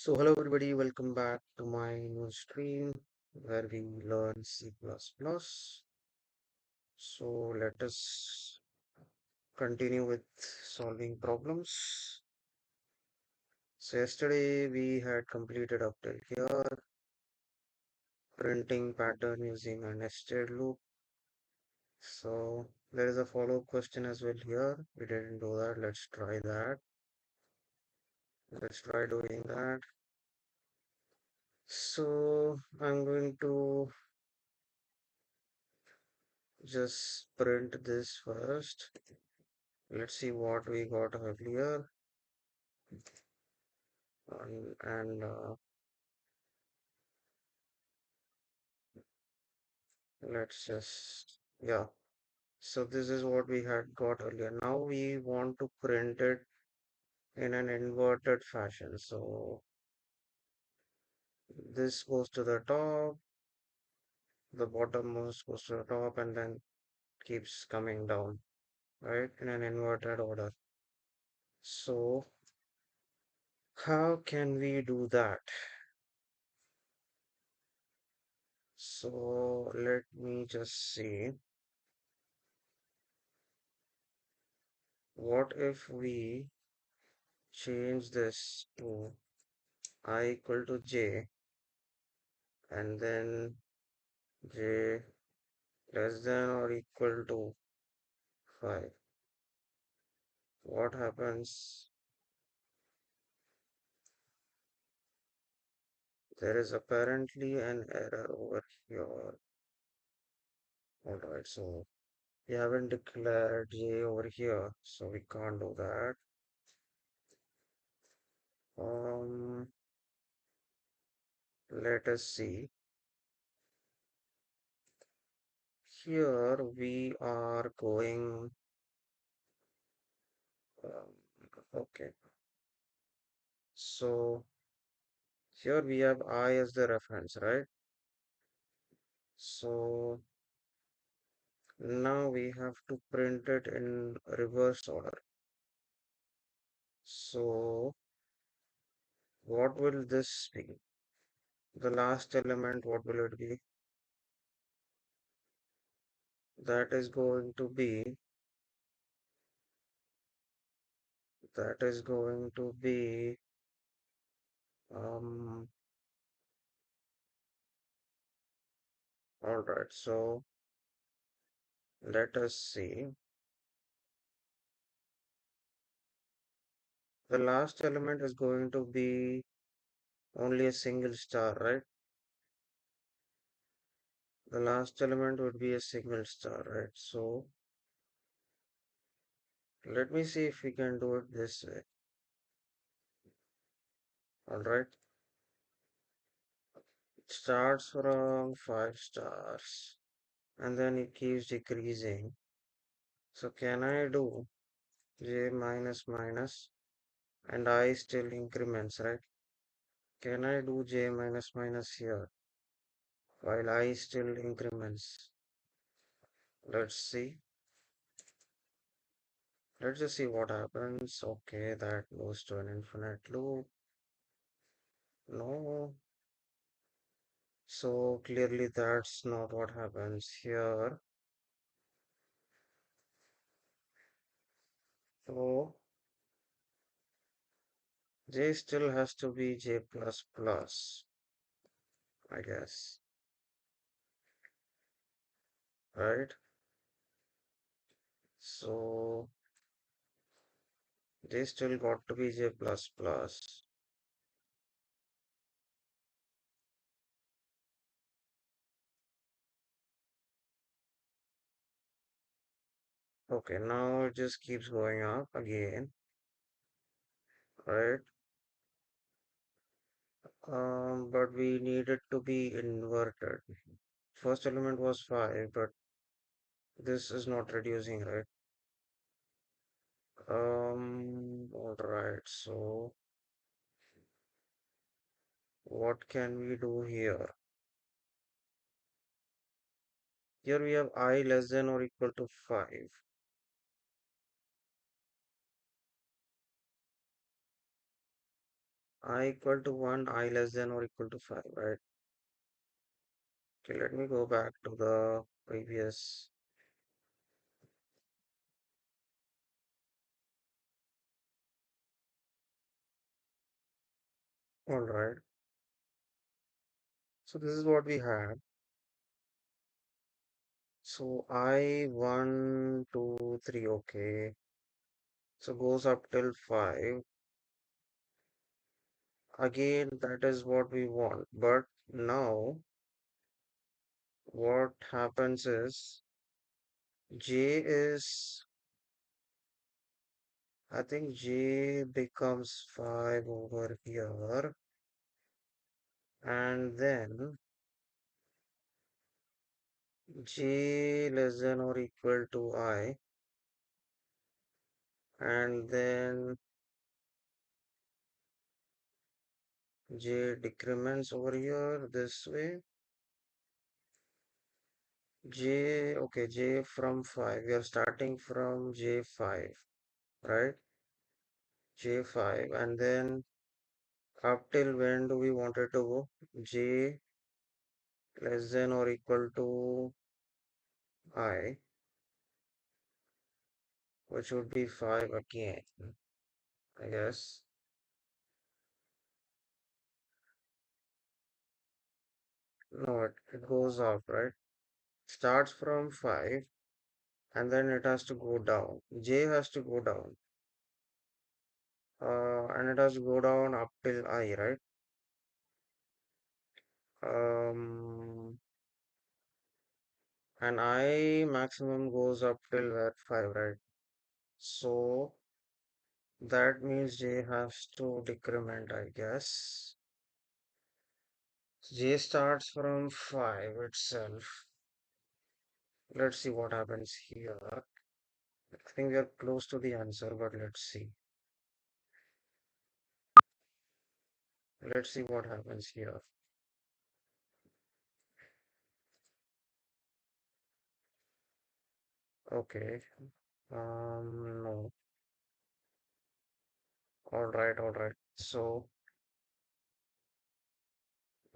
So hello everybody, welcome back to my new stream where we learn C++. So let us continue with solving problems. So yesterday we had completed up till here, printing pattern using a nested loop. So there is a follow-up question as well here. We didn't do that. Let's try that. Let's try doing that. So I'm going to just print this first. Let's see what we got earlier. And let's just, yeah. So this is what we had got earlier. Now we want to print it in an inverted fashion. So this goes to the top, the bottommost goes to the top, and then keeps coming down, right? In an inverted order. So how can we do that? So let me just see. What if we change this to I equal to j and then j less than or equal to 5? What happens? There is apparently an error over here. Alright, so we haven't declared j over here, so we can't do that. Um, let us see. Here we are going, okay. So here we have I as the reference, right? So now we have to print it in reverse order. So what will this be? The last element, what will it be? That is going to be, that is going to be, um, all right. So let us see. The last element is going to be only a single star, right? The last element would be a single star, right? So let me see if we can do it this way. All right. It starts from 5 stars and then it keeps decreasing. So can I do j minus minus and I still increments, right? Can I do j minus minus here while I still increments? Let's see. Let's just see what happens. Okay, that goes to an infinite loop. No. So clearly that's not what happens here. So j still has to be j plus plus, I guess, right? So j still got to be j plus plus. Okay, now it just keeps going up again, right? But we need it to be inverted. First element was 5, but this is not reducing, right? All right, so what can we do here? Here we have I less than or equal to 5. I equal to 1, I less than or equal to 5, right? Okay, let me go back to the previous. All right. So this is what we had. So I 1, 2, 3. Okay. So goes up till 5. Again, that is what we want. But now what happens is J is, I think J becomes 5 over here. And then J less than or equal to I. And then J decrements over here this way. J, okay, J from 5. We are starting from J5, right? J5. And then up till when do we want it to go? J less than or equal to I, which would be 5 again, I guess. No, it goes up, right? Starts from 5 and then it has to go down. J has to go down. And it has to go down up till I, right? Um, and I maximum goes up till at 5, right? So that means J has to decrement, I guess. J starts from 5 itself. Let's see what happens here. I think we are close to the answer, but let's see. Let's see what happens here. Okay. No. All right, all right. So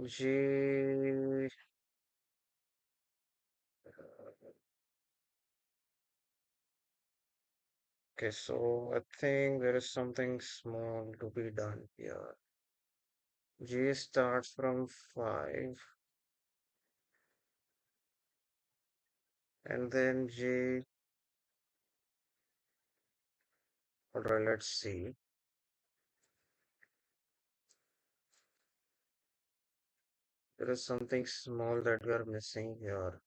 J. Okay, so I think there is something small to be done here. J starts from 5 and then J. All right, let's see. There is something small that we are missing here.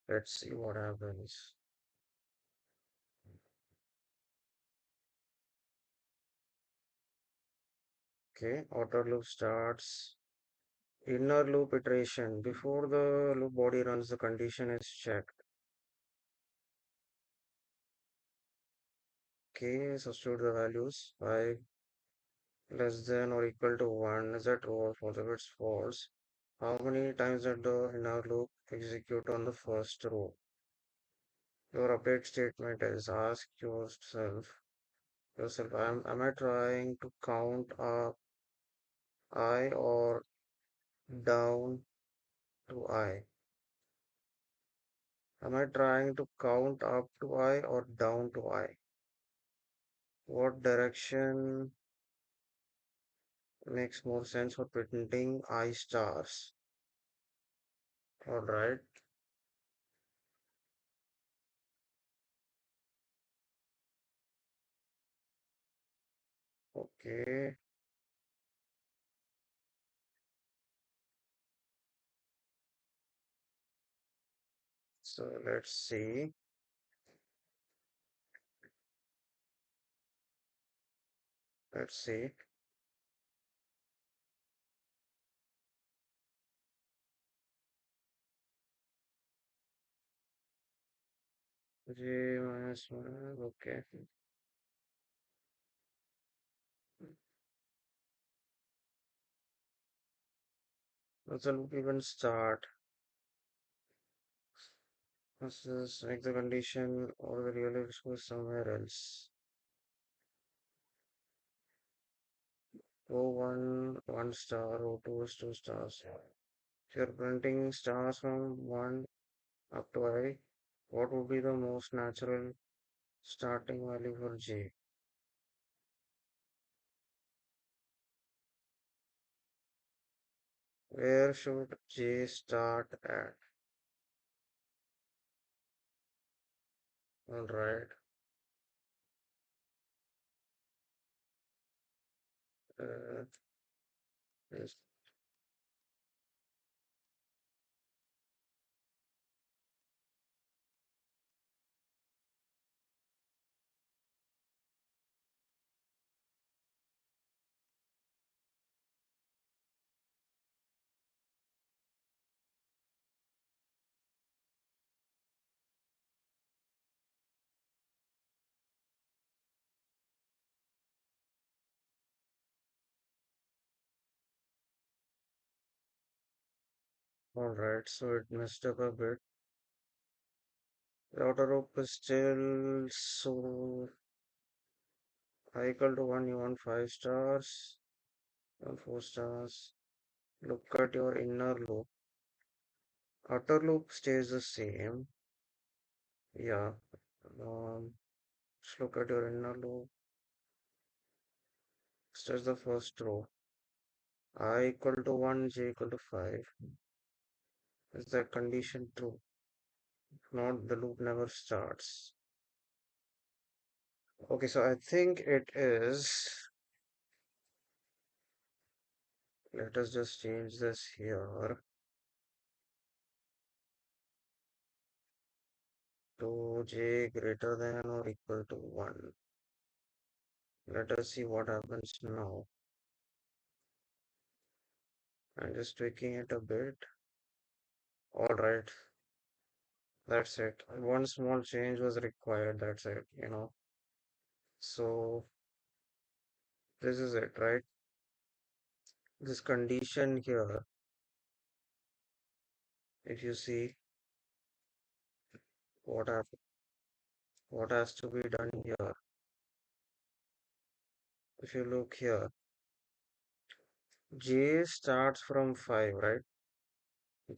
Let's see what happens. Okay, outer loop starts. Inner loop iteration. Before the loop body runs, the condition is checked. Okay, substitute the values. 5 less than or equal to 1. Is that true or false? If it's false, how many times did the inner loop execute on the first row? Your update statement is ask yourself, am I trying to count up I or down to I? Am I trying to count up to I or down to I? What direction makes more sense for printing I stars? All right. Okay. So let's see. Let's see. J minus 1. Okay. Does the loop even start? Does this make the condition or the real go somewhere else? O1, 1 star, O2 is 2 stars. If you're printing stars from 1 up to I, what would be the most natural starting value for J? Where should J start at? Alright. Uh, yes. Alright, so it messed up a bit. The outer loop is still so I equal to 1, you want 5 stars, you want 4 stars. Look at your inner loop. Outer loop stays the same. Yeah. Just look at your inner loop. Stays the first row. I equal to 1, j equal to 5. Is that condition true? If not, the loop never starts. Okay, so I think it is. Let us just change this here to j greater than or equal to 1. Let us see what happens now. I'm just tweaking it a bit. Alright, that's it. One small change was required, that's it. So this is it, right? This condition here, if you see what happened, what has to be done here. If you look here, J starts from 5, right?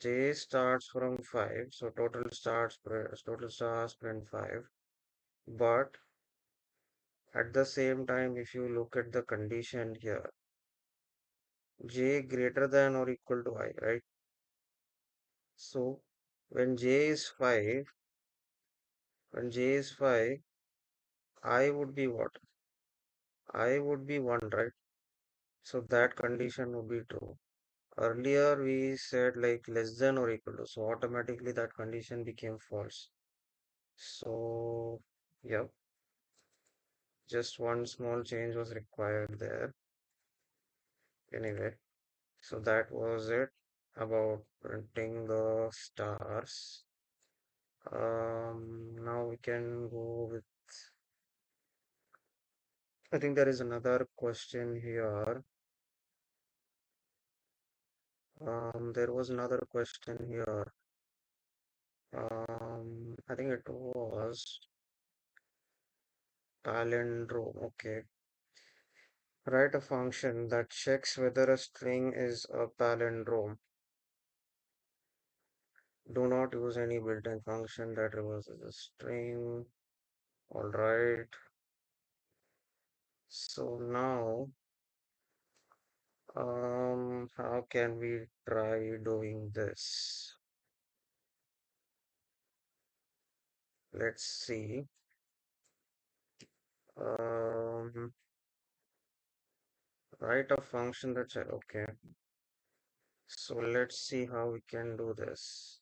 J starts from 5, so total stars print 5. But at the same time, if you look at the condition here, J greater than or equal to I, right? So when J is 5, when J is 5, I would be what? I would be 1, right? So that condition would be true. Earlier we said like less than or equal to, so automatically that condition became false. So, yep, just one small change was required there. Anyway, so that was it about printing the stars. Now we can go with, I think there is another question here. There was another question here. I think it was palindrome. Okay. Write a function that checks whether a string is a palindrome. Do not use any built-in function that reverses a string. All right. So now, how can we try doing this? Let's see. Um, write a function that's okay. So let's see how we can do this.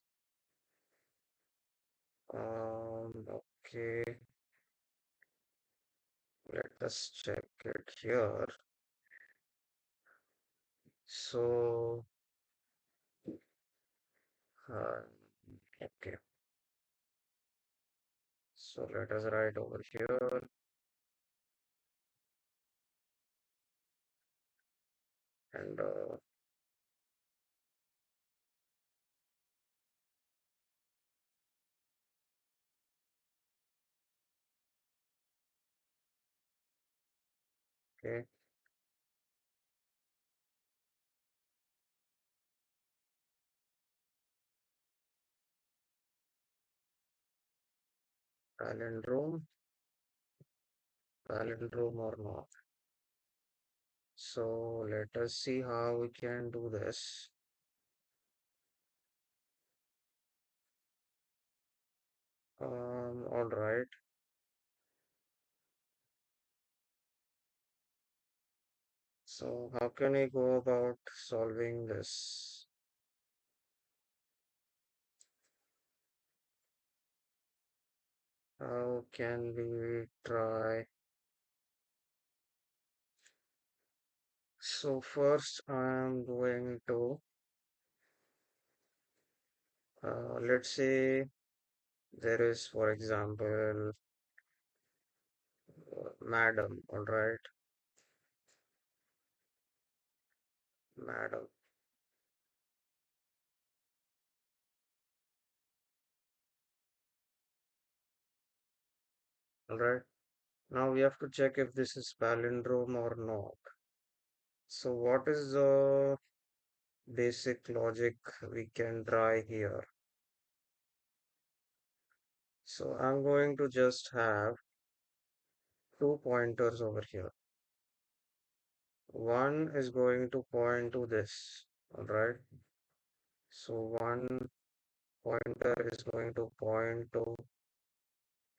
Okay. Let us check it here. So, uh, okay. So let us write over here and Okay, palindrome, palindrome or not. So let us see how we can do this. All right. So how can I go about solving this? How can we try? So first I'm going to, let's say there is, for example, madam, all right, madam, all right. Now we have to check if this is palindrome or not. So what is the basic logic we can try here? So I'm going to just have two pointers over here. One is going to point to this, all right? So one pointer is going to point to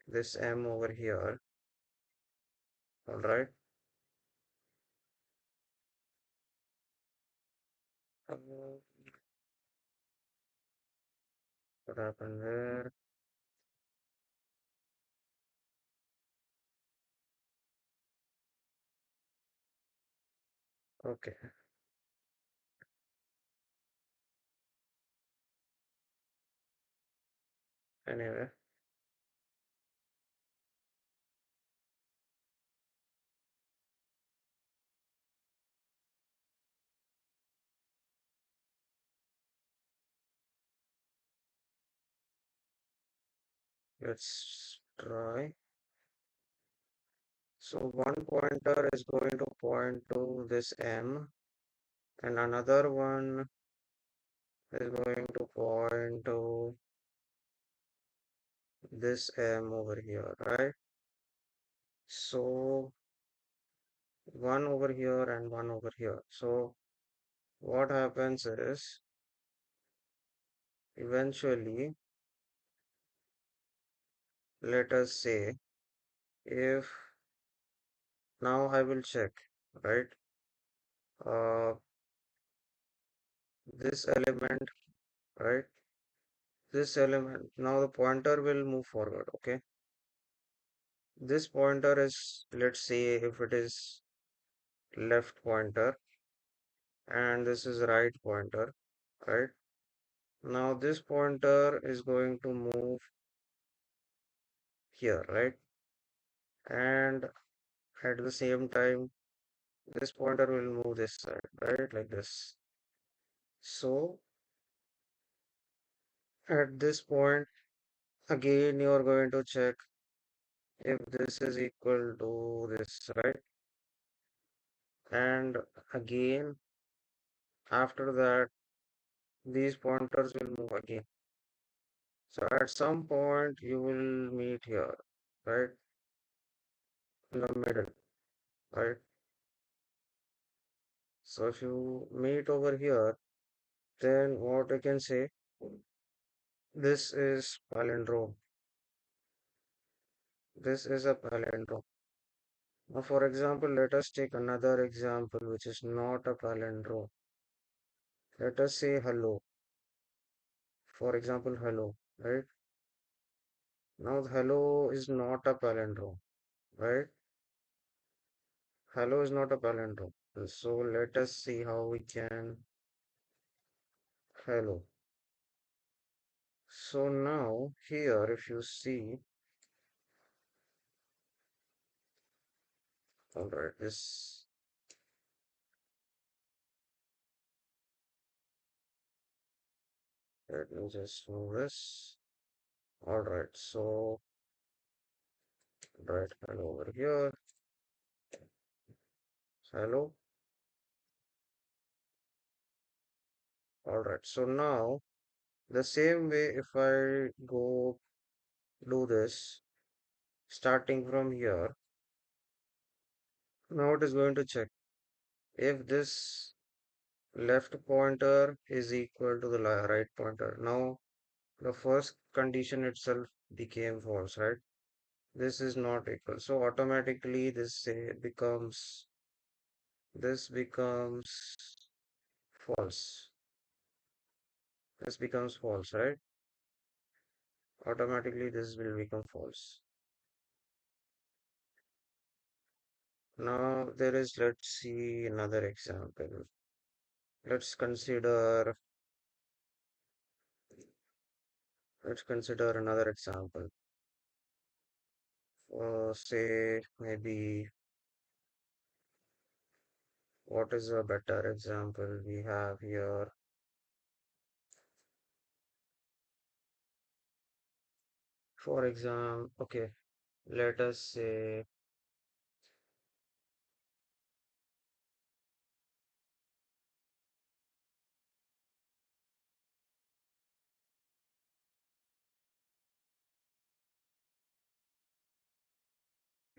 this M over here, all right? Uh, what happened there? Okay, anyway, let's try. So one pointer is going to point to this M, and another one is going to point to this M over here, right? So one over here and one over here. So what happens is eventually, let us say, if now I will check, right? Uh, this element, right? This element, now the pointer will move forward, okay? This pointer is, let's say, if it is left pointer and this is right pointer, right? Now this pointer is going to move here, right? And at the same time, this pointer will move this side, right? Like this. So at this point, again, you are going to check if this is equal to this, right? And again, after that, these pointers will move again. So at some point, you will meet here, right? In the middle, right? So if you meet over here, then what I can say, this is palindrome. This is a palindrome. Now, for example, let us take another example which is not a palindrome. Let us say hello. For example, hello, right? Now, hello is not a palindrome, right? Hello is not a palindrome. So let us see how we can hello. So now here, if you see, all right, this, let me just move this. All right, so right hello over here. Hello. All right. So now the same way, if I go do this, starting from here, now it is going to check if this left pointer is equal to the right pointer. Now the first condition itself became false, right? This is not equal. So automatically this becomes false. This becomes false, right? Automatically this will become false. Now there is, let's see another example. Let's consider let's consider another example. Say maybe what is a better example we have here? For example, okay, let us say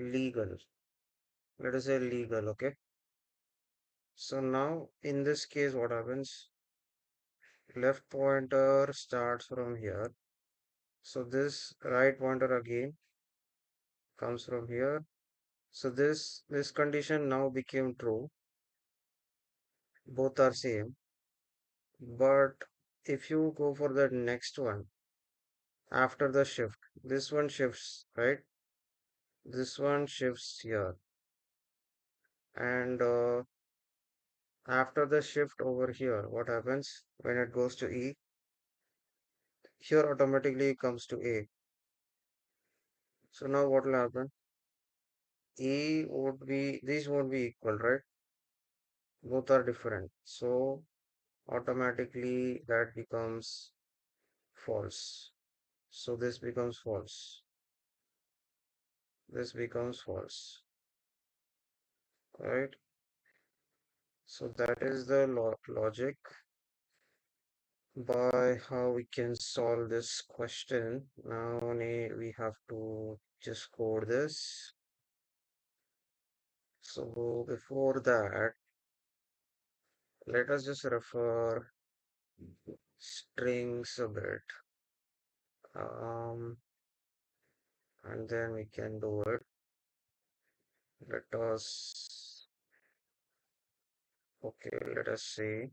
legal. Let us say legal, okay? So now in this case, what happens? Left pointer starts from here. So this right pointer again comes from here. So this condition now became true. Both are same. But if you go for the next one after the shift, this one shifts, right? This one shifts here. And after the shift over here, what happens when it goes to E? Here automatically comes to A. So now what will happen? E would be, these won't be equal, right? Both are different. So automatically that becomes false. So this becomes false. This becomes false, right? So that is the logic by how we can solve this question. Now we have to just code this. So before that, let us just refer strings a bit. And then we can do it. Let us, okay, let us see.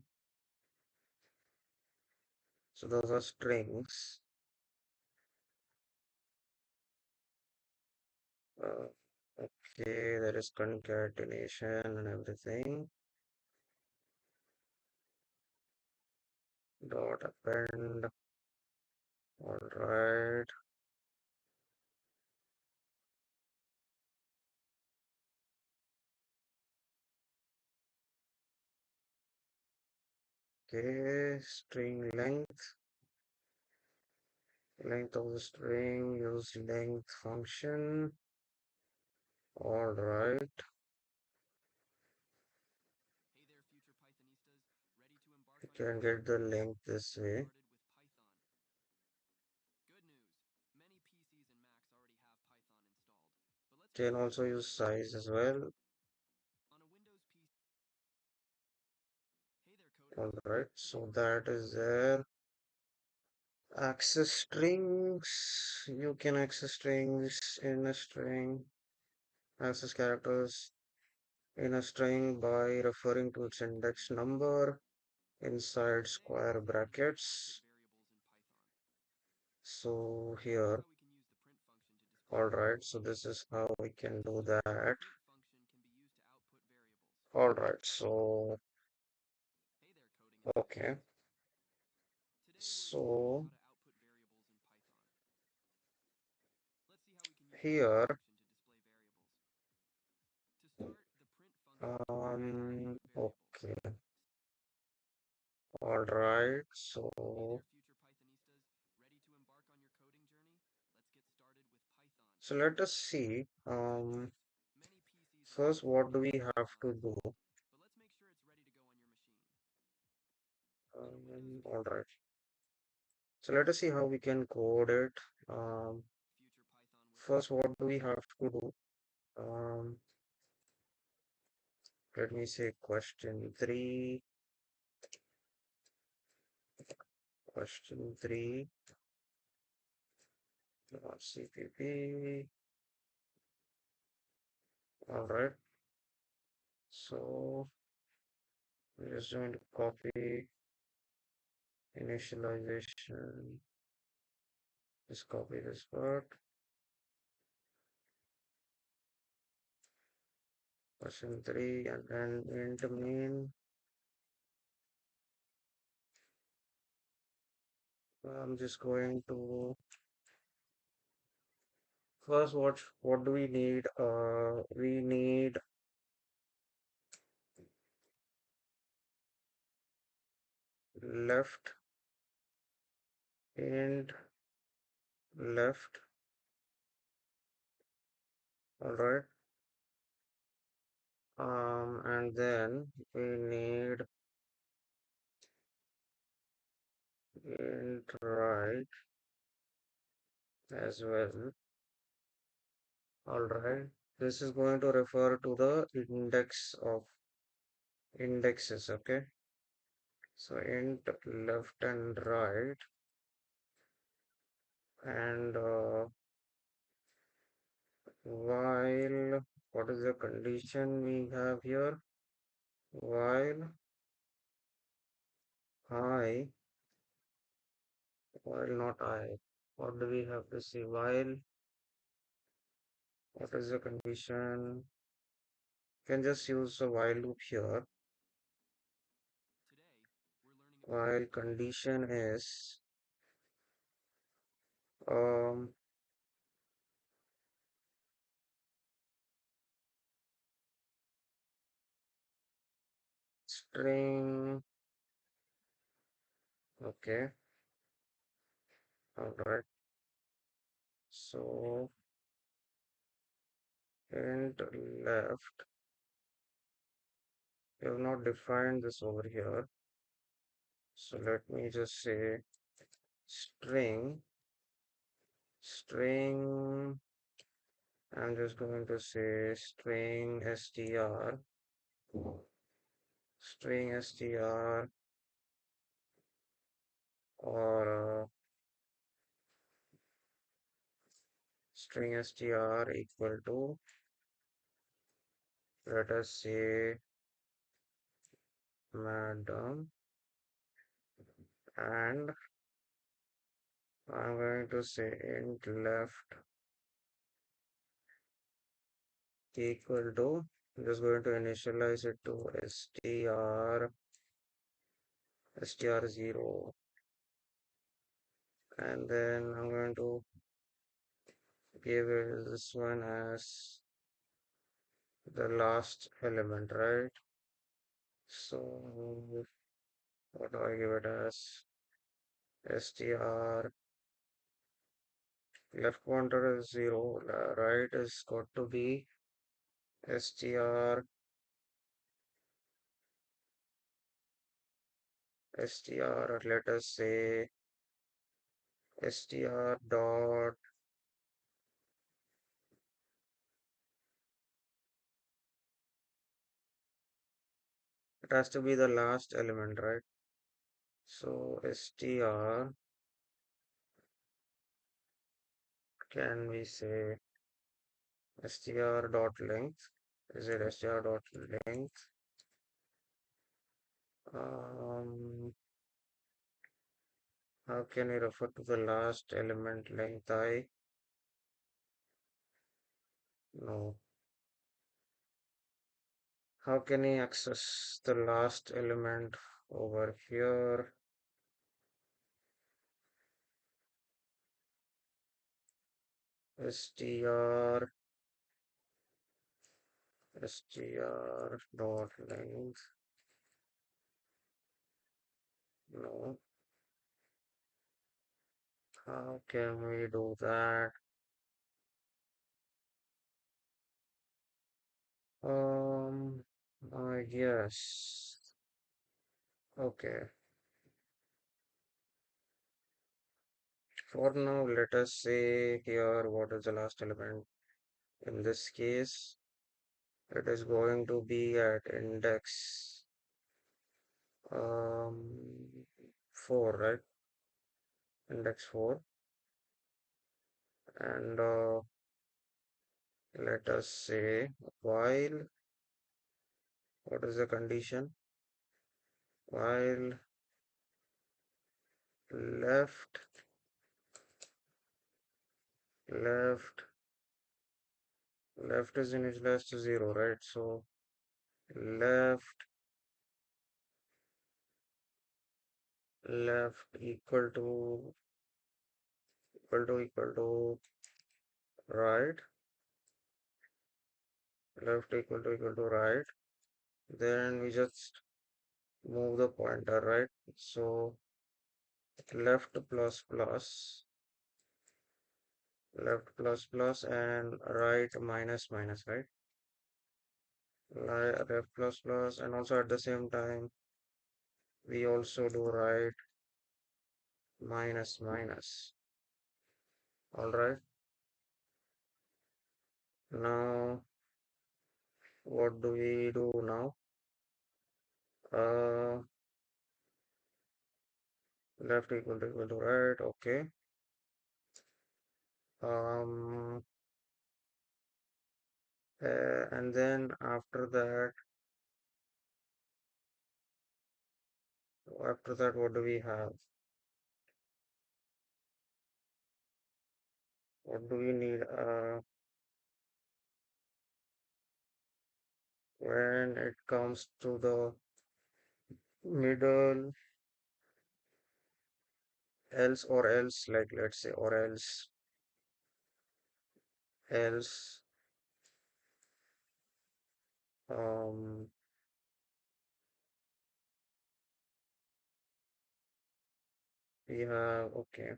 So those are strings. Uh, okay, there is concatenation and everything. Dot append. All right. Okay, string length. Length of the string, use length function. All right. You can get the length this way. Can also use size as well. All right. So that is there. Access strings. You can access strings in a string. Access characters in a string by referring to its index number inside square brackets. So here, all right, so this is how we can do that. All right, so okay, so here, okay, all right, so let us see, First, what do we have to do? All right. So let us see how we can code it. Um, First, what do we have to do? Um, Let me say question three, CPP. All right. So we're just going to copy initialization. Just copy this part. Question three, and then int main. I'm just going to first what do we need? We need left int left. All right. And then we need int right as well. All right. This is going to refer to the index of indexes. Okay. So int left and right, and while what is the condition we have here? While I, while not I. What do we have to see? While, what is the condition? You can just use a while loop here. While condition is um string. Okay, all right. So int left. We have not defined this over here. So let me just say string. I'm just going to say string str, or string str equal to, let us say, madam, and I'm going to say int left equal to, I'm just going to initialize it to str0, and then I'm going to give this one as the last element, right? So what do I give it as? Str left pointer is 0, right is got to be str let us say str dot, it has to be the last element, right? So str, can we say str dot length? Is it str dot length? Um, how can we refer to the last element length I? No. How can we access the last element over here? str dot length. No. How can we do that? Um, I guess. Okay. For now, let us say here what is the last element. In this case, it is going to be at index um 4, right? Index 4. And let us say while what is the condition? While left left left is initialized to 0, right? So left left equal to right, left equal to right, then we just move the pointer, right? So left plus plus, left plus plus, and right minus minus, right? Left plus plus, and also at the same time we also do right minus minus. All right. Now what do we do now? Uh, left equal to right. Okay. Um, and then after that, what do we have? What do we need? When it comes to the middle, else or else, like let's say, or else, um, we have, okay,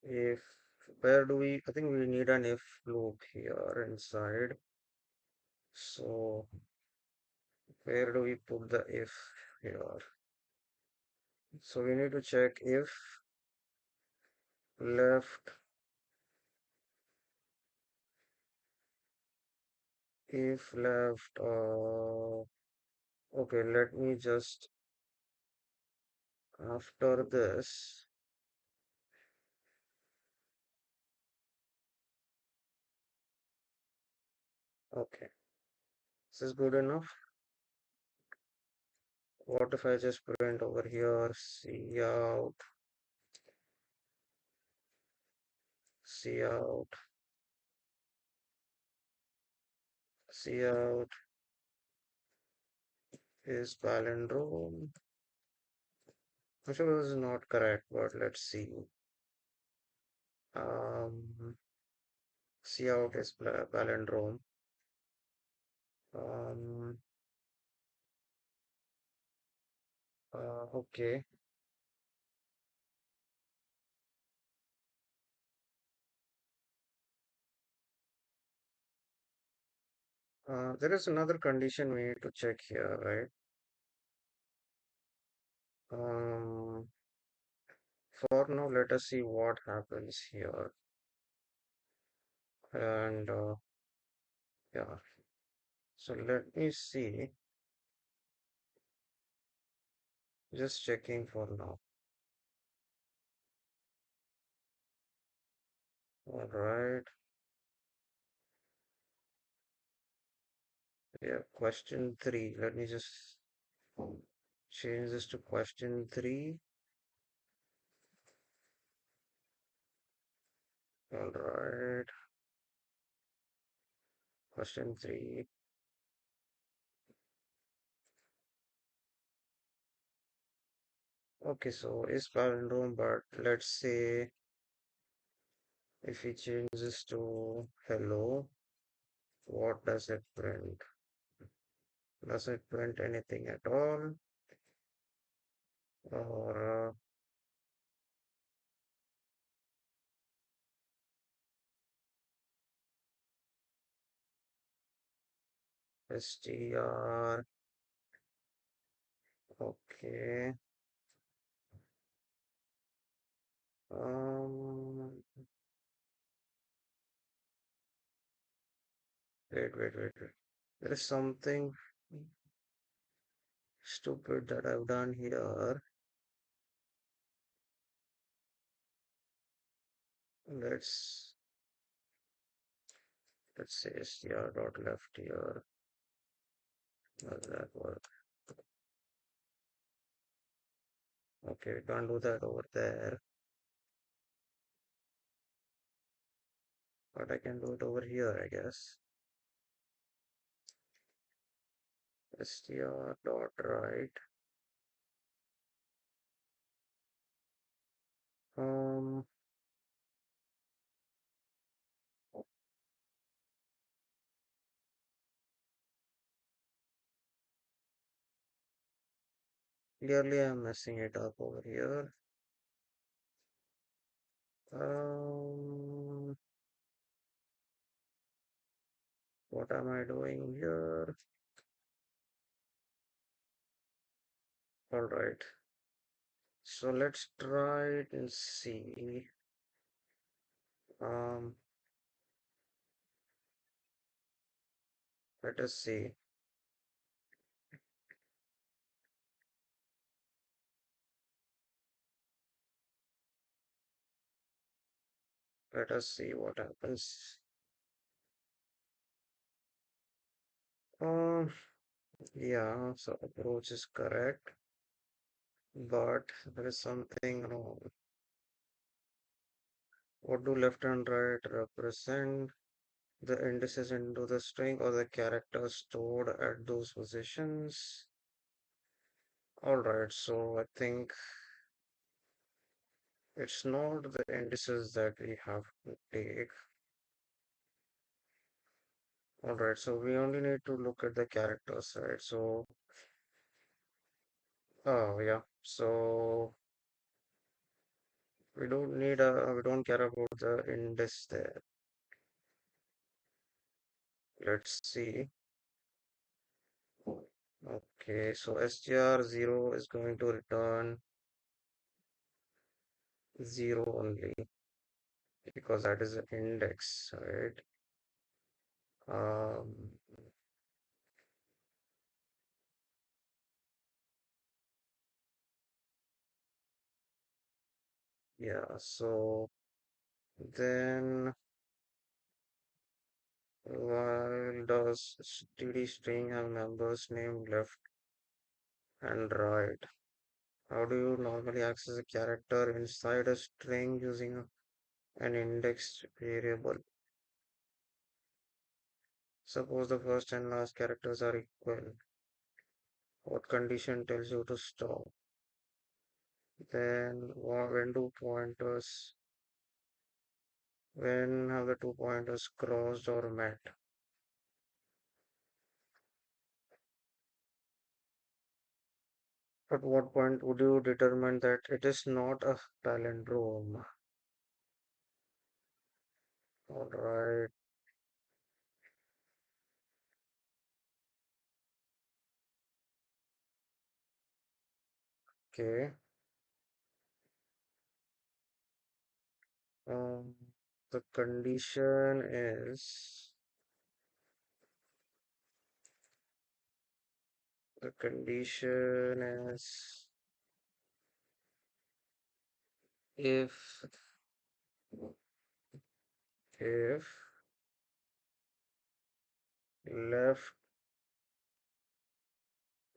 if, where do we, I think we need an if loop here inside. So where do we put the if here? So we need to check left, if left, okay, let me just, after this, okay, this is good enough. What if I just print over here, see out, see out is palindrome. I'm sure this is not correct, but let's see. Um, see out is palindrome. Um, okay. There is another condition we need to check here, right? Um, for now, let us see what happens here. And yeah, so let me see. Just checking for now. All right. Yeah, question 3. Let me just change this to question 3. All right. Question 3. Okay, so is palindrome, but let's say if we change this to hello, what does it print? Does it print anything at all? Or str. Okay. Um, wait. There is something stupid that I've done here. Let's let's say str dot left here. Does that work? Okay, we can't do that over there, but I can do it over here, I guess. Str dot right. Um, Clearly I'm messing it up over here. Um, what am I doing here? All right. So let's try it and see. Um, let us see. Let us see what happens. Um, yeah, so approach is correct, but there is something wrong. What do left and right represent? The indices into the string or the characters stored at those positions? All right, so I think it's not the indices that we have to take. All right, so we only need to look at the characters, right? So, oh yeah, so we don't care about the index there. Let's see. Okay, so str0 is going to return 0 only because that is an index, right? Um, yeah, so then while does std string have members name left and right? How do you normally access a character inside a string using an indexed variable? Suppose the first and last characters are equal. What condition tells you to stop? Then when have the 2 pointers crossed or met? At what point would you determine that it is not a palindrome? All right, okay. Um, the condition is the condition is if if left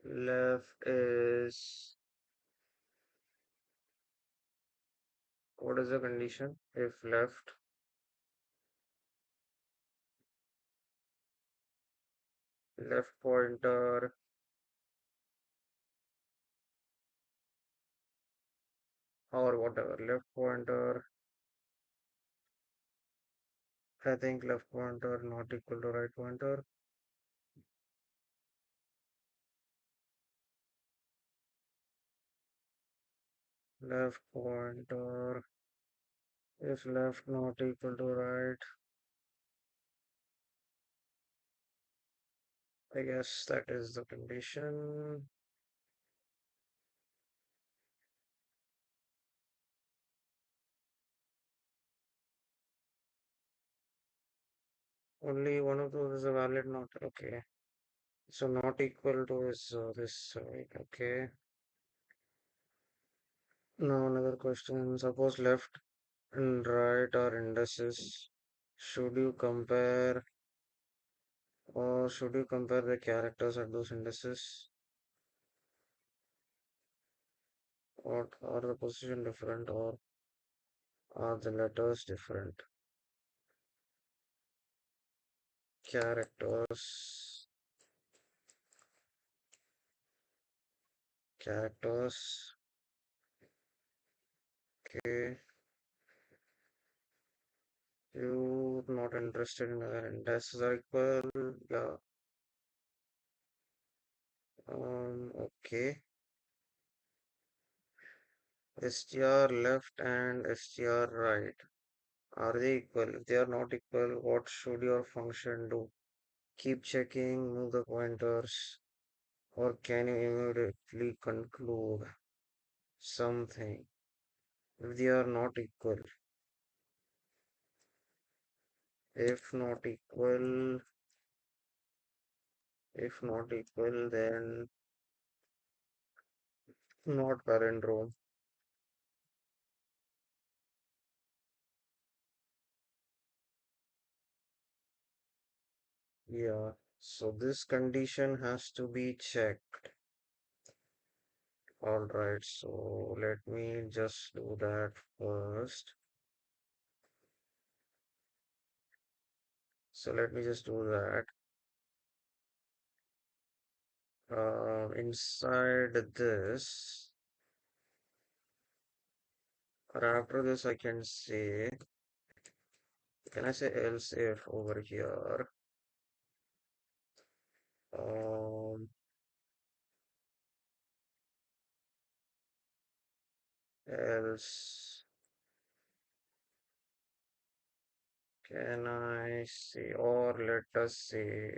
left is what is the condition? If left pointer or whatever left pointer, I think left pointer not equal to right pointer. Left pointer if left not equal to right, I guess that is the condition. Only one of those is a valid not. Okay. So not equal to is this, right? Okay. Now another question. Suppose left and right are indices. Should you compare should you compare the characters at those indices? Or are the position different or are the letters different? Characters, characters. Okay, you not interested in other indices are equal. Yeah. Okay. STR left and STR right. Are they equal? If they are not equal, what should your function do? Keep checking, move the pointers, or can you immediately conclude something? If they are not equal, if not equal, if not equal, then not palindrome. Yeah, so this condition has to be checked. All right, so let me just do that first. So let me just do that. Inside this, or after this, I can say, can I say else if over here? Um, else, can I say, or let us say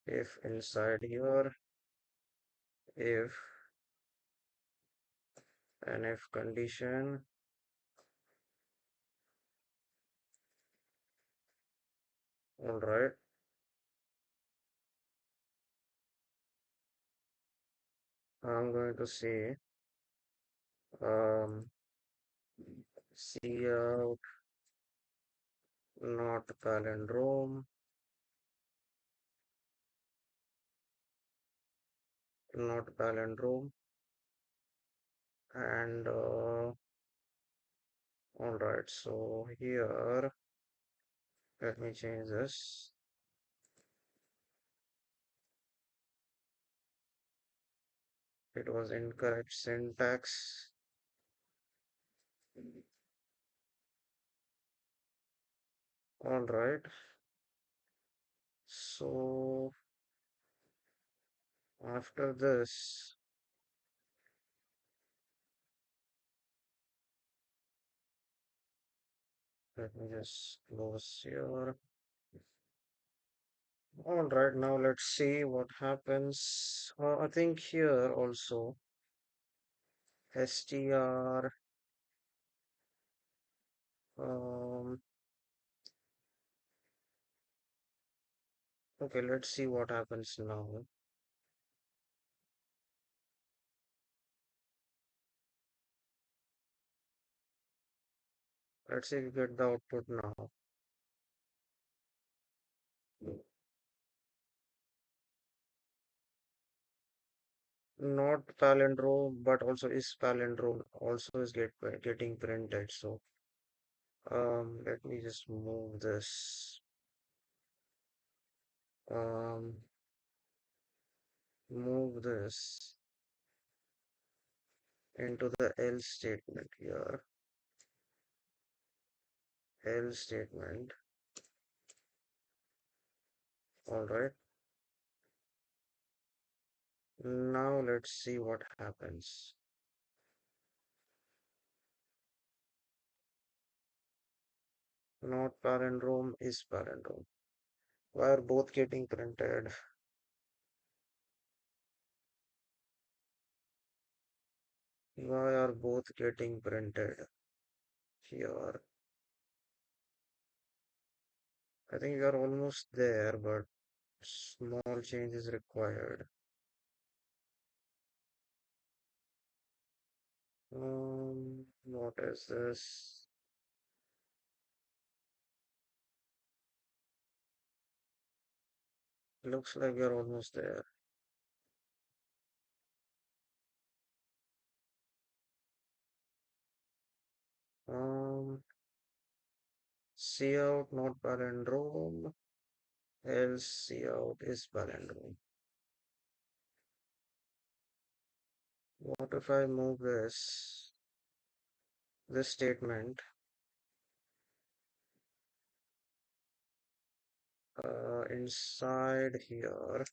if inside here, if an if condition, all right, I'm going to say, um, see out, not palindrome, not palindrome, and all right, so here, let me change this. It was incorrect syntax. All right. So after this, let me just close here. All right, now let's see what happens. I think here also str. Um, okay, let's see what happens now. Let's see if we get the output now. Not palindrome, but also is palindrome. Also is getting printed. So let me just move this. Um, move this into the else statement here. Else statement. All right. Now let's see what happens. not palindrome is palindrome. Why are both getting printed? Why are both getting printed here? I think we are almost there, but small change is required. What is this? Looks like we are almost there. Um, C out, not palindrome. Else C out is palindrome. What if I move this statement inside here?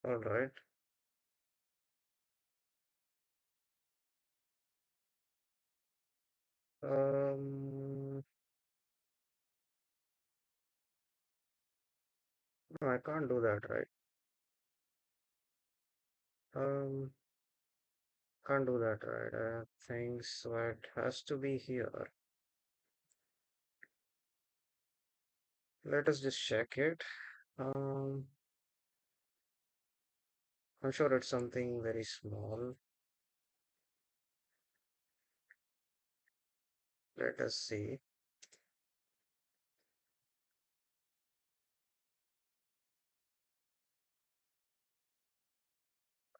All right. Um, no, I can't do that, right? Um, can't do that, right? I think so. It has to be here. Let us just check it. Um, I'm sure it's something very small. Let us see.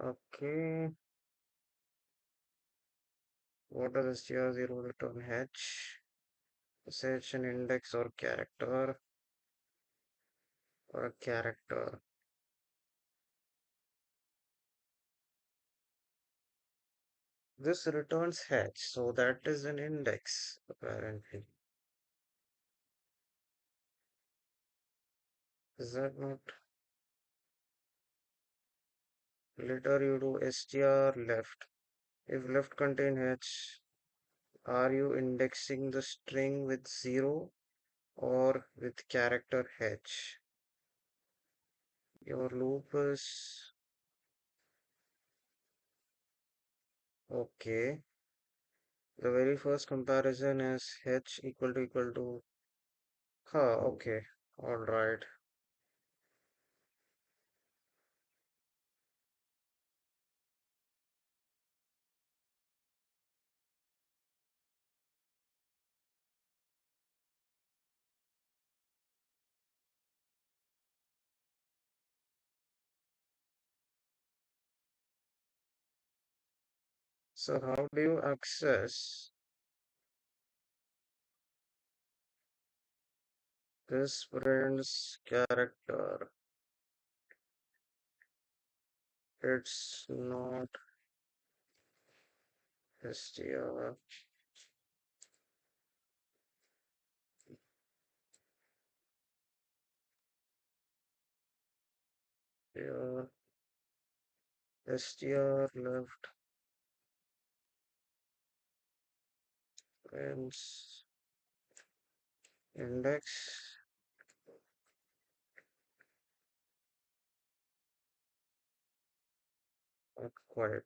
Okay. What does str0 return h? Is h an index or character? Or a character? This returns h, so that is an index, apparently. Is that not? Later you do str left. If left contain h, are you indexing the string with 0 or with character h? Your loop is okay. The very first comparison is h equal to. Huh, okay. All right. So how do you access this friend's character? It's not str. Str, str left friend's index. Not quite.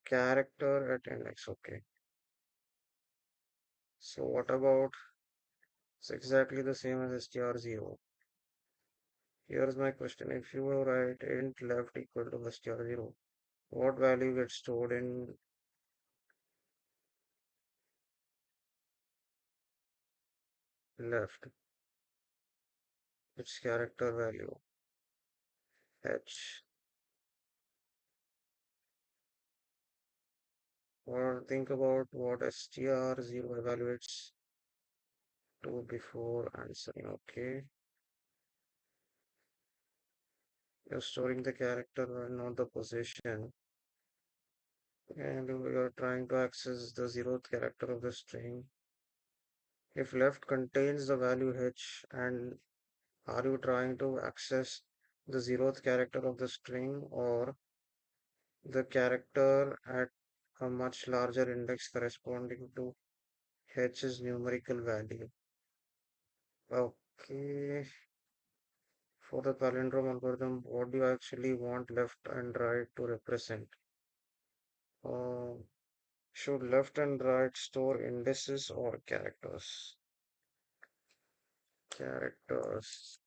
Character at index. Okay. So what about it's exactly the same as str0. Here's my question. If you write int left equal to str0, what value gets stored in left? Its character value h. Or think about what str0 evaluates to before answering. Okay. You're storing the character and not the position. and we are trying to access the zeroth character of the string. If left contains the value h, and are you trying to access the zeroth character of the string or the character at a much larger index corresponding to h's numerical value? Okay, for the palindrome algorithm, what do you actually want left and right to represent? Uh, should left and right store indices or characters? Characters.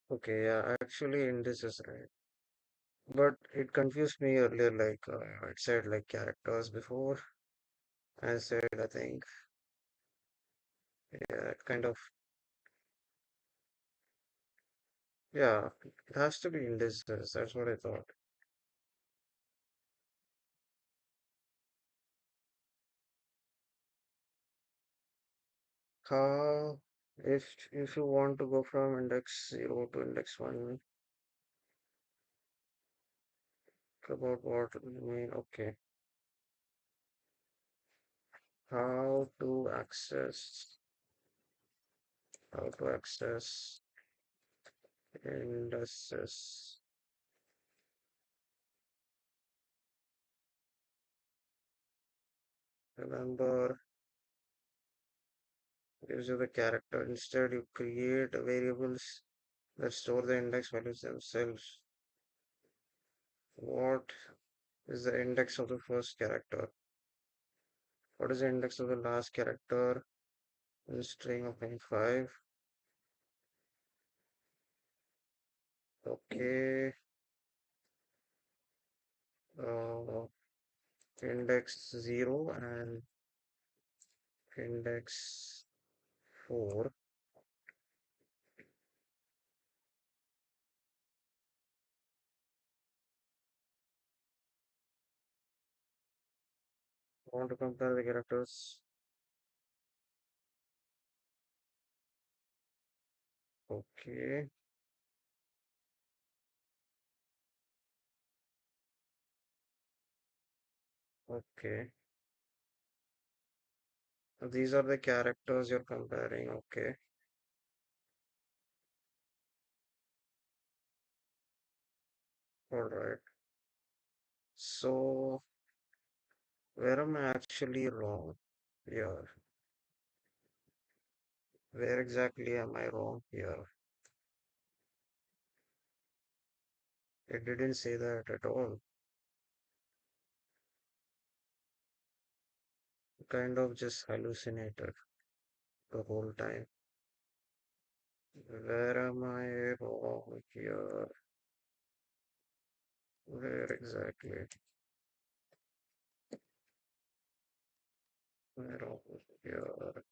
Okay, yeah, actually indices, right? But it confused me earlier, like it said like characters before. I said, I think, yeah, it kind of, yeah, it has to be indices. That's what I thought. How, if you want to go from index 0 to index 1, about what you mean? Okay. How to access, how to access indices. Remember, gives you the character. Instead, you create variables that store the index values themselves. What is the index of the first character? What is the index of the last character in the string of length 5? Okay. Uh, index 0 and index 4. I want to compare the characters. Okay. Okay. These are the characters you're comparing. Okay. All right. So, where am I actually wrong here? Where exactly am I wrong here? It didn't say that at all. Kind of just hallucinated the whole time. Where am I wrong here? Where exactly? Where wrong here?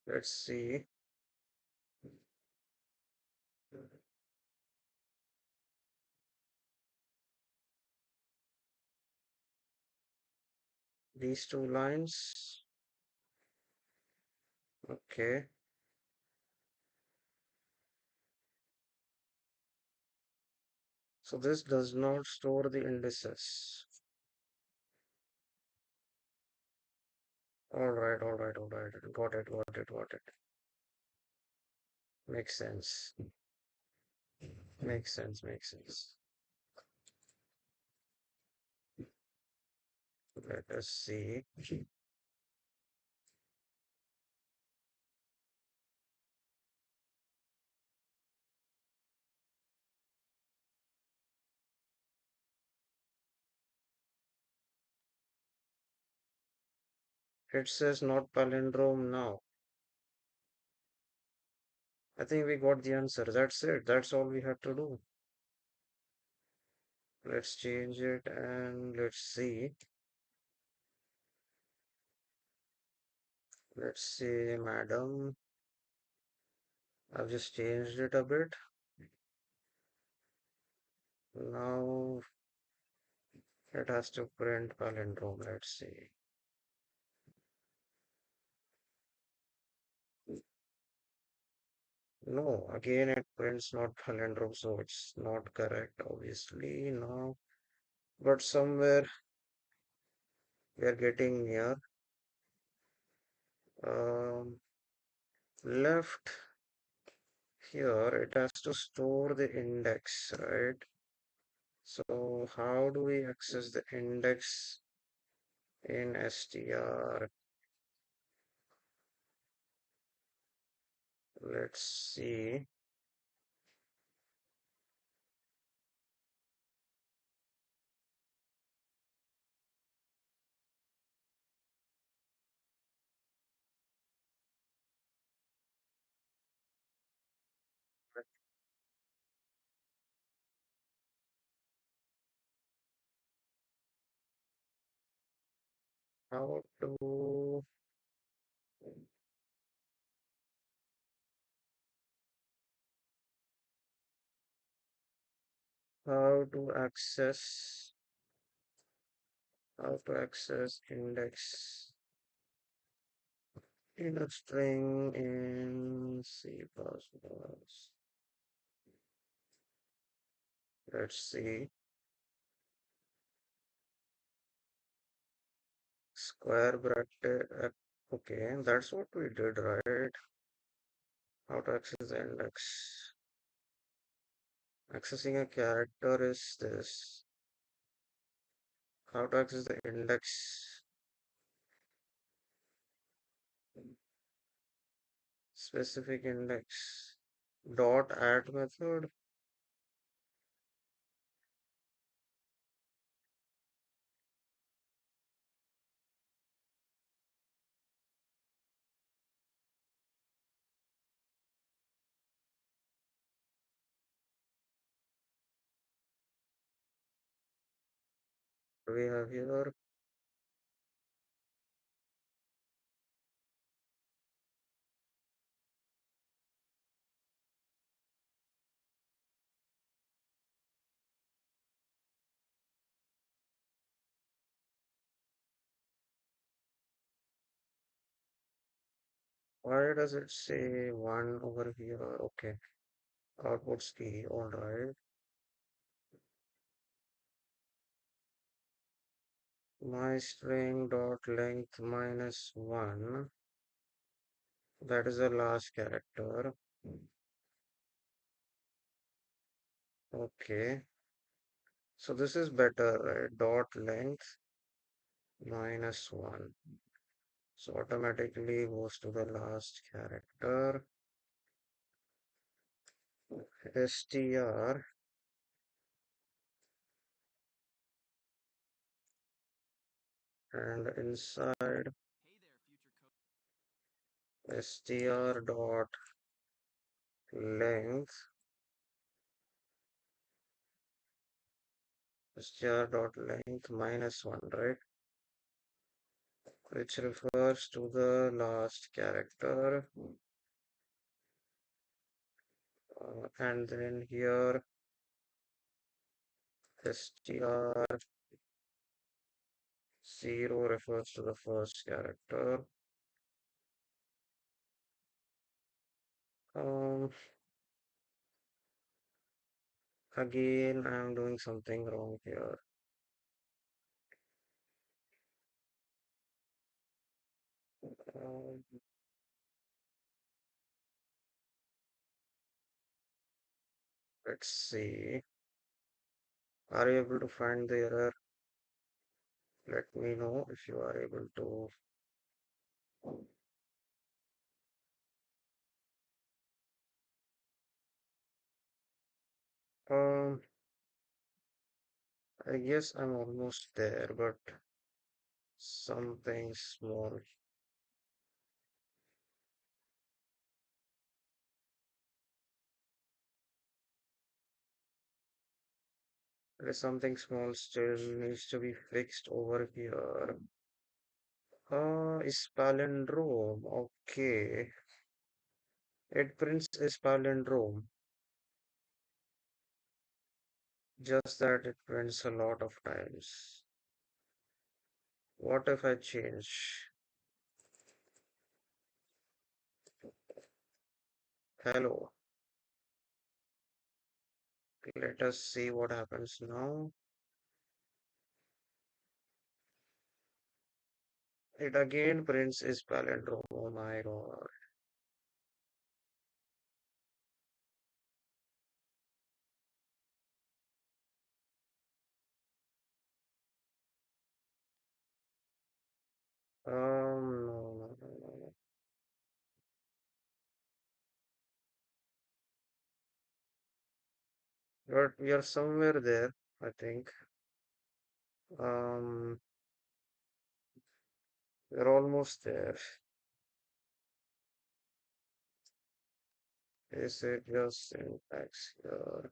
Let's see. These two lines. Okay. So this does not store the indices. All right, all right, all right. Got it, got it, got it. Makes sense. Makes sense, makes sense. Let us see. It says not palindrome now. I think we got the answer. That's it. That's all we had to do. Let's change it and let's see. Let's say, madam. I've just changed it a bit. Now it has to print palindrome. Let's see. No, again it prints not palindrome, so it's not correct, obviously. No, but somewhere we are getting near. Um, Left here, it has to store the index, right? So how do we access the index in str? Let's see. How to how to access index in a string in C++. Let's see. Square bracket. Okay, that's what we did, right? How to access the index. Accessing a character is this. How to access the index. Specific index. Dot add method. We have here why does it say one over here? Okay, output key. All right. My string dot length minus one. That is the last character. Okay. So this is better, right? Dot length minus one. So automatically goes to the last character. Str and inside str dot length minus one, right? Which refers to the last character. And then here str 0 refers to the first character. Um, Again, I'm doing something wrong here. Um, let's see. Are you able to find the error? Let me know if you are able to. Um, I guess I'm almost there, but something small. There is something small still needs to be fixed over here. Is palindrome. Okay. It prints a palindrome, just that it prints a lot of times. What if I change? Hello. Let us see what happens now. It again prints its palindrome. Oh my god. No, no, no, no. But we are somewhere there, I think. Um, we're almost there. Is it just syntax here?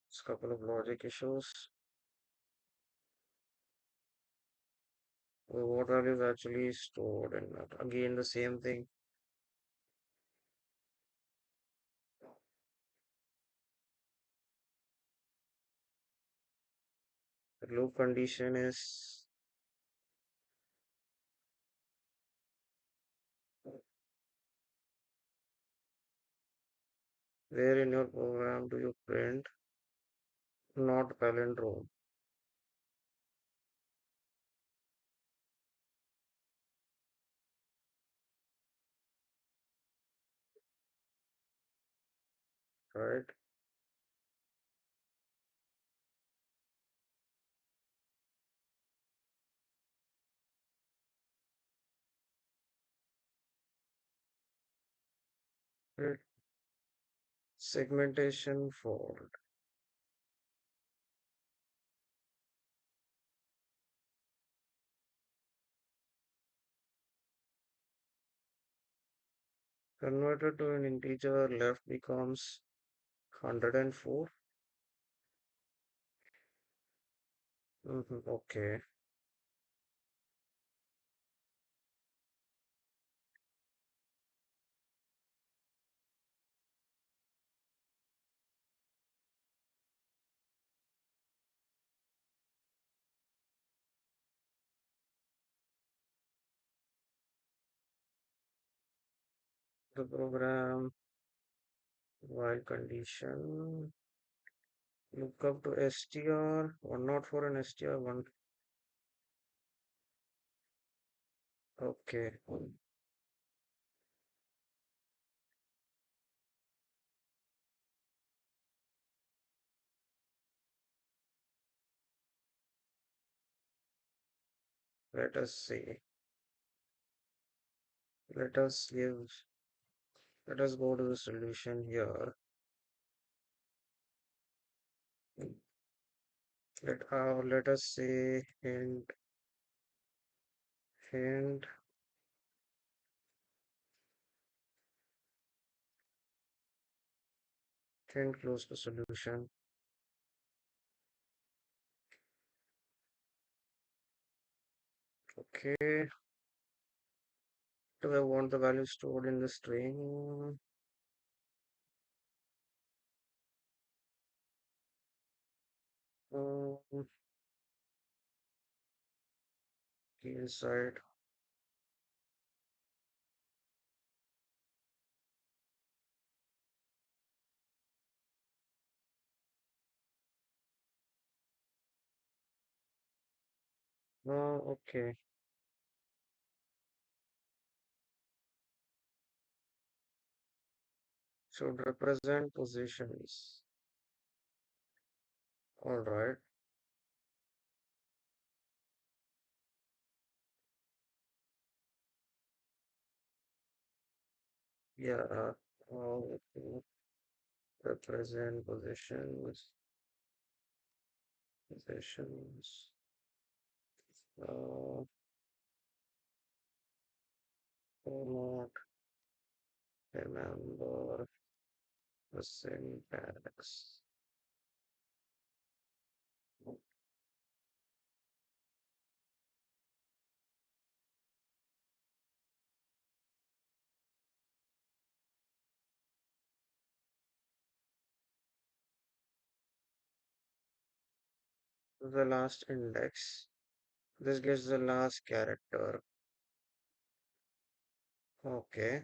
It's a couple of logic issues. What value is actually stored in that? Again, the same thing. The loop condition is where in your program do you print, not palindrome, right? Right. Segmentation fault. Converted to an integer, left becomes 104. Okay, the program while condition look up to str or not for an str one. Okay, let us see. Let us give. Let us go to the solution here. Let us say hint hint close to solution. Okay. Do I want the value stored in the string? Um, inside. Okay. Should represent positions. All right. Yeah. Okay. Represent positions. Uh, Format. Remember. the syntax. The last index. This gets the last character. Okay.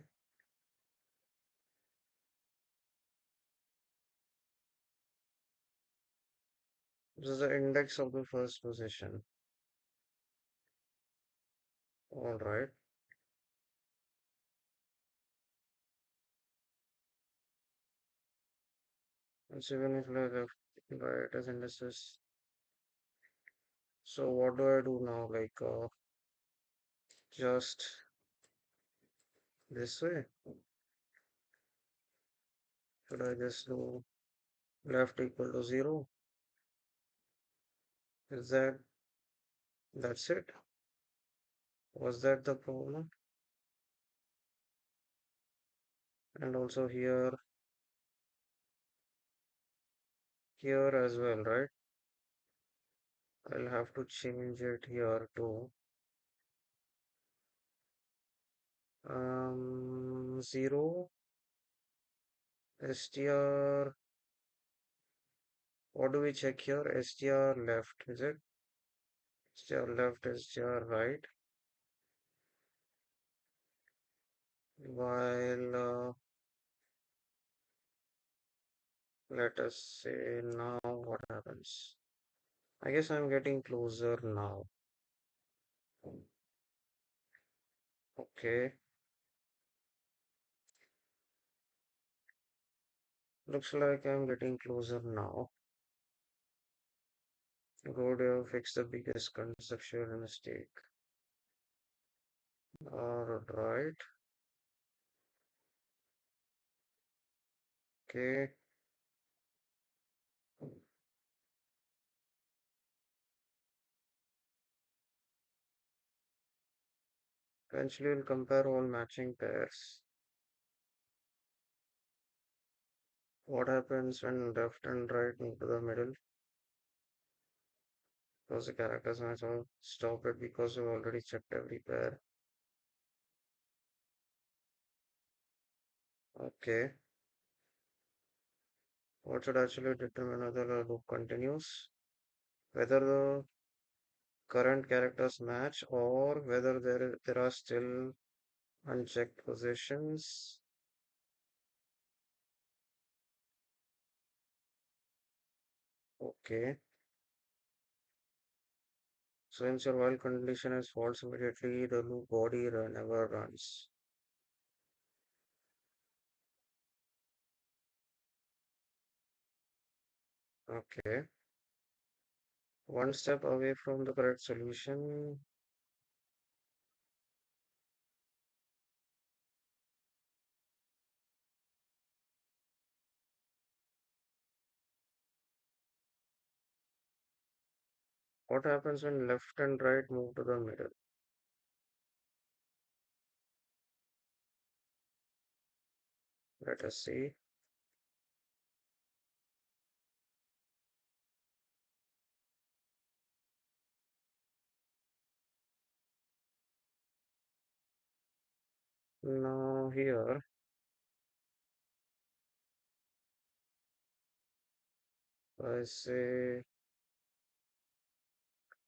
This is the index of the first position. All right. And so even if like left, right as indices. So what do I do now? Like just this way? Should I just do left equal to 0? Is that's it? Was that the problem? And also here as well, right? I'll have to change it here to 0 str. What do we check here? Str left, is it? Str left, str right. While let us say now what happens? I guess I'm getting closer now. Okay, looks like I'm getting closer now. Go to fix the biggest conceptual mistake. All right. Okay. Eventually, we'll compare all matching pairs. What happens when left and right move to the middle? Because the characters match all. Stop it because we've already checked every pair. Okay. What should actually determine whether the loop continues? Whether the current characters match or whether there are still unchecked positions. Okay. So since your while condition is false immediately, the loop body never runs. Okay. One step away from the correct solution. What happens when left and right move to the middle? Let us see. Now here, I say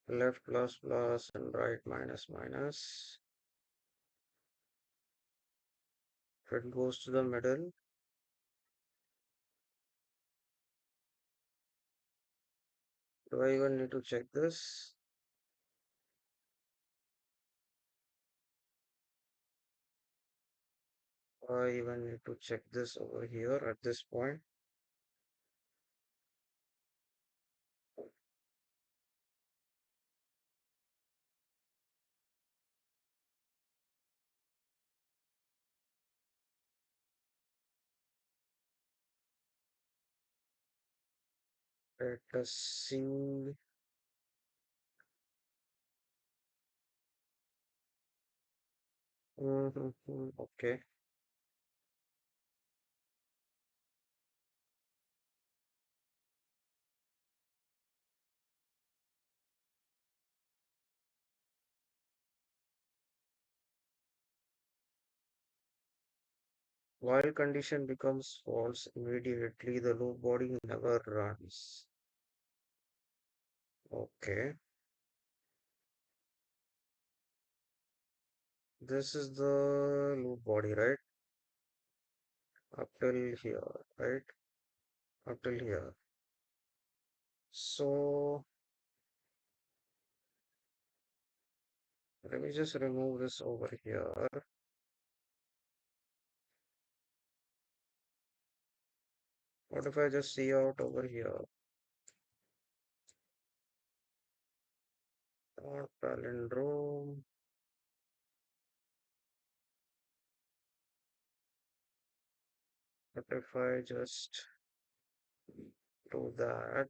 left plus plus and right minus minus. If it goes to the middle, do I even need to check this? I even need to check this over here at this point. Let us see. Okay. While condition becomes false immediately, the loop body never runs. Okay, this is the loop body, right? Up till here, right? Up till here. So let me just remove this over here. What if I just see out over here? Not palindrome. What if I just do that?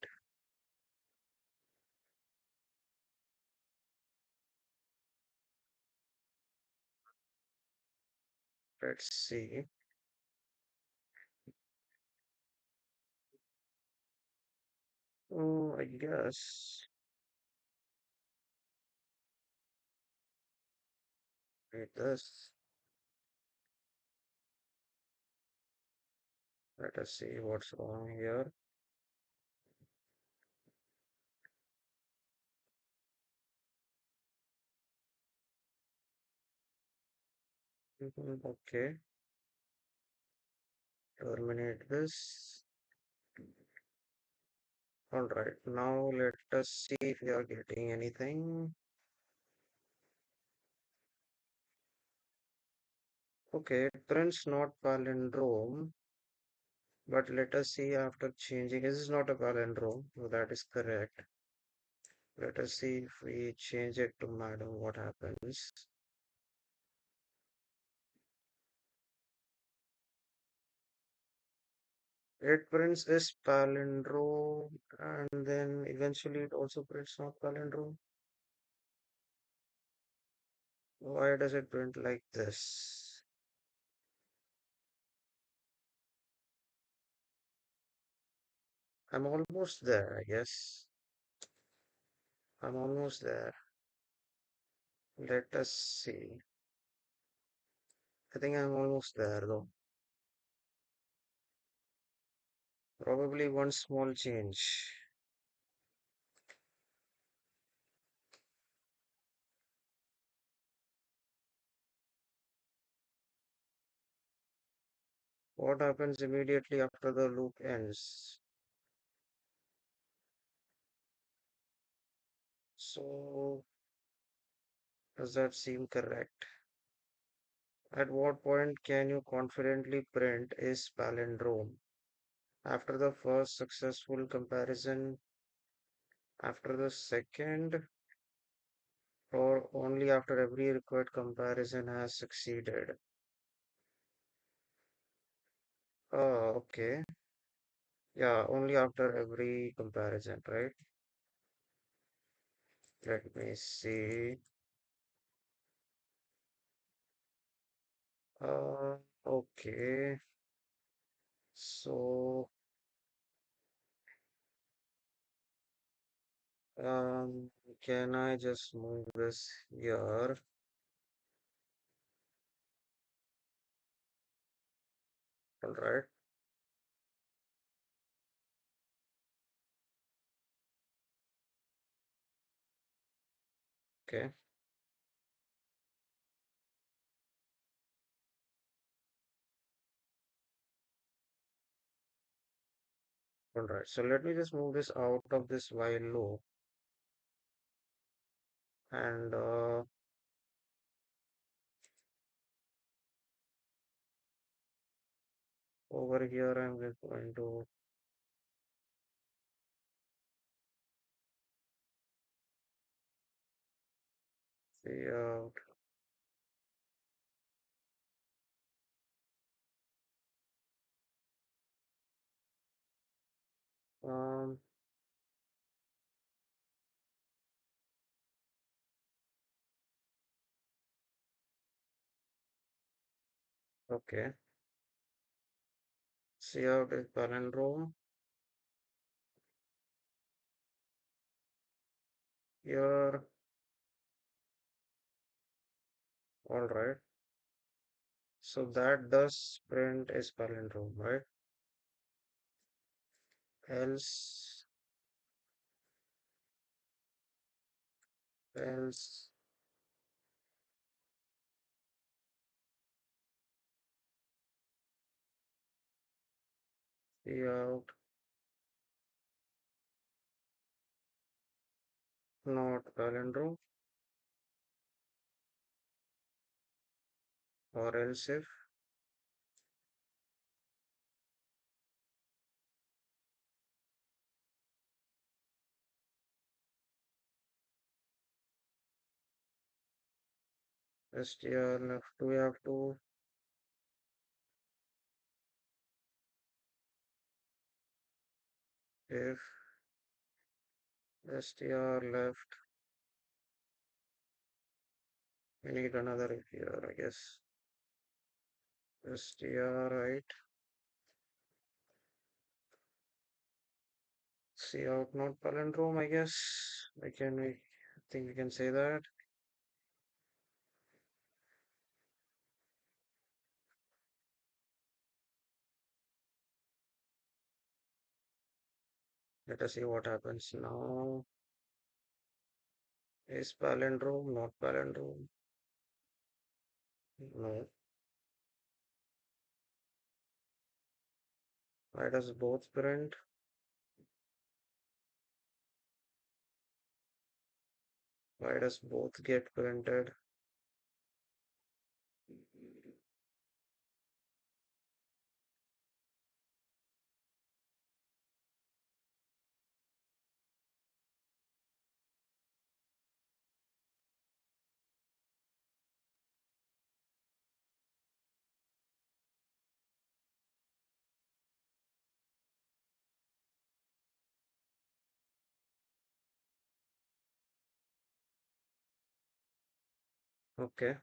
Let's see. Oh, I guess. Wait, this. Let us see what's wrong here. Okay, terminate this. All right, now let us see if we are getting anything. Okay, it prints not palindrome, but let us see after changing. This is not a palindrome, so that is correct. Let us see if we change it to madam, what happens. It prints is palindrome, and then eventually it also prints not palindrome. Why does it print like this? I'm almost there, I guess. I'm almost there. Let us see. I think I'm almost there though. Probably one small change. What happens immediately after the loop ends? So, does that seem correct? At what point can you confidently print is palindrome? After the first successful comparison, after the second, or only after every required comparison has succeeded? Oh, okay. Yeah, only after every comparison, right? Let me see. Okay. So, um, can I just move this here? All right. Okay. All right. So let me just move this out of this while loop and over here I'm just going to see out. Um, okay. See out is palindrome here. All right. So that does print is palindrome, right? Else, else, see out, not palindrome, or else if str left, we have to, if str left, we need another if here, I guess. Str right, see out, not palindrome, I guess. I think we can say that. Let us see what happens now. Is palindrome, not palindrome? No. Why does both print? Why does both get printed? Okay.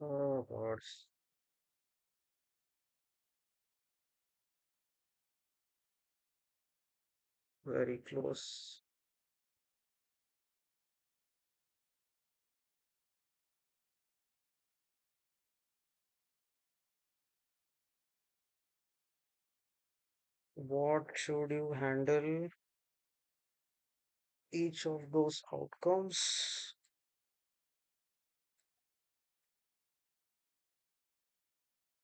Oh God, very close. What should you handle each of those outcomes?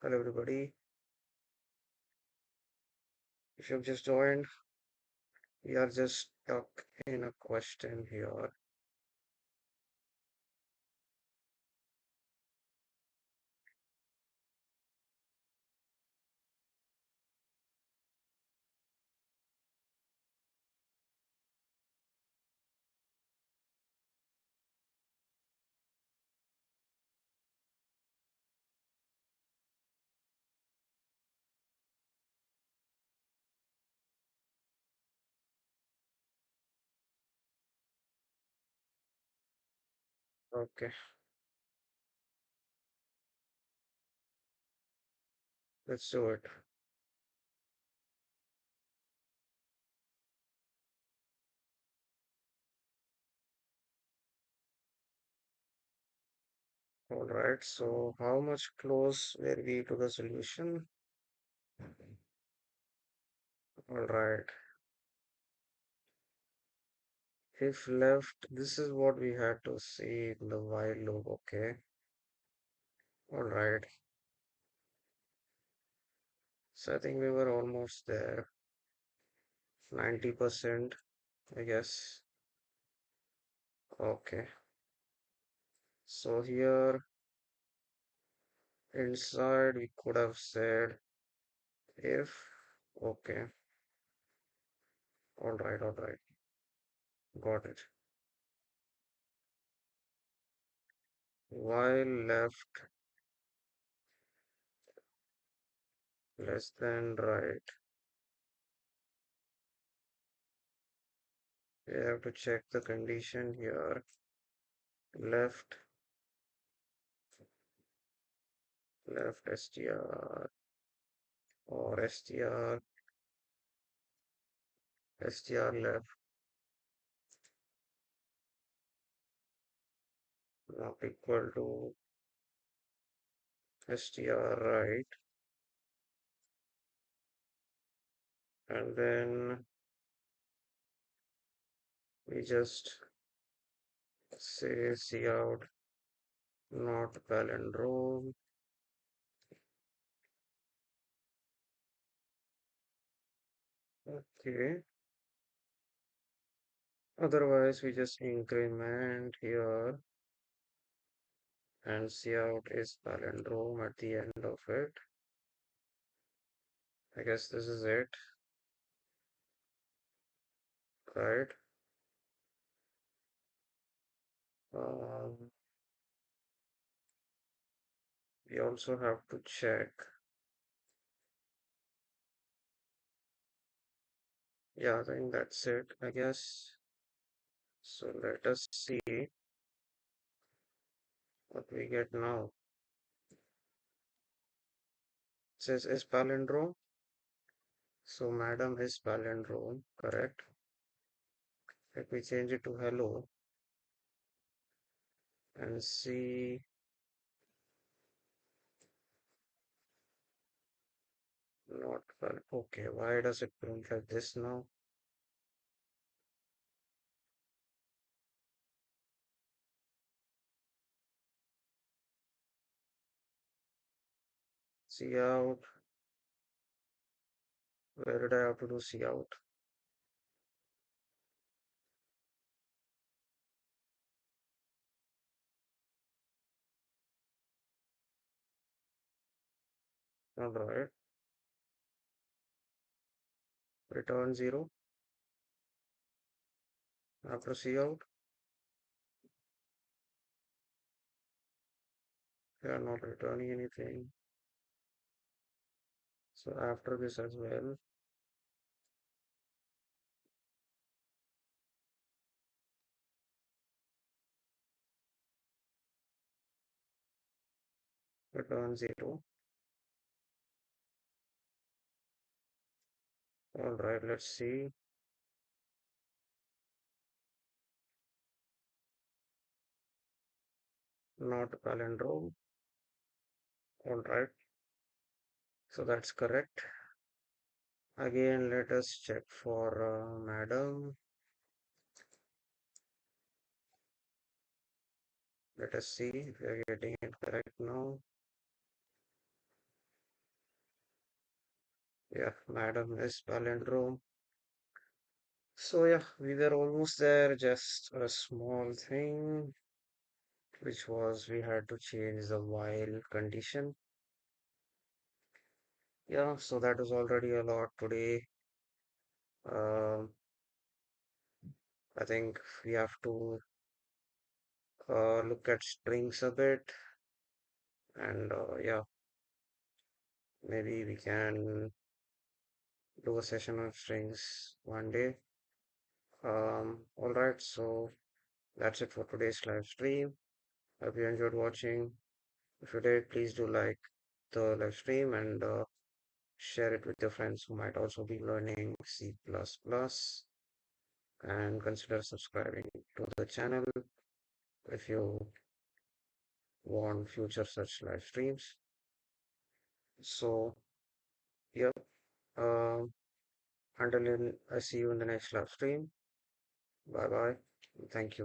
Hello, everybody. If you've just joined, we are just stuck in a question here. Okay, let's do it. All right, so how much close were we to the solution? All right, if left, this is what we had to see in the while loop. Okay, all right. So I think we were almost there, 90%, I guess. Okay, so here inside we could have said if, okay, all right, got it. While left less than right, We have to check the condition here. Left, left str or str left not equal to str right. And then we just say cout not palindrome. Okay. Otherwise, we just increment here and cout is palindrome at the end of it. I guess this is it, right? Um, we also have to check. Yeah, I think that's it, I guess. So let us see what we get now. It says is palindrome. So madam is palindrome, correct? Let me change it to hello and see. Not well. Okay, why does it print like this now? See out. Where did I have to do see out? Alright. Return 0 after see out. They are not returning anything. So after this as well. Return 0. Alright, let's see. Not palindrome. Alright. So that's correct. Again, let us check for madam. Let us see if we are getting it correct now. Yeah, madam is palindrome. So yeah, we were almost there. Just a small thing, which was we had to change the while condition. Yeah, so that was already a lot today. Um, I think we have to look at strings a bit, and yeah, maybe we can do a session on strings one day. All right, so that's it for today's live stream. Hope you enjoyed watching. If you did, please do like the live stream and share it with your friends who might also be learning C++, and consider subscribing to the channel if you want future such live streams. So, yeah, um, until I see you in the next live stream. Bye bye. Thank you.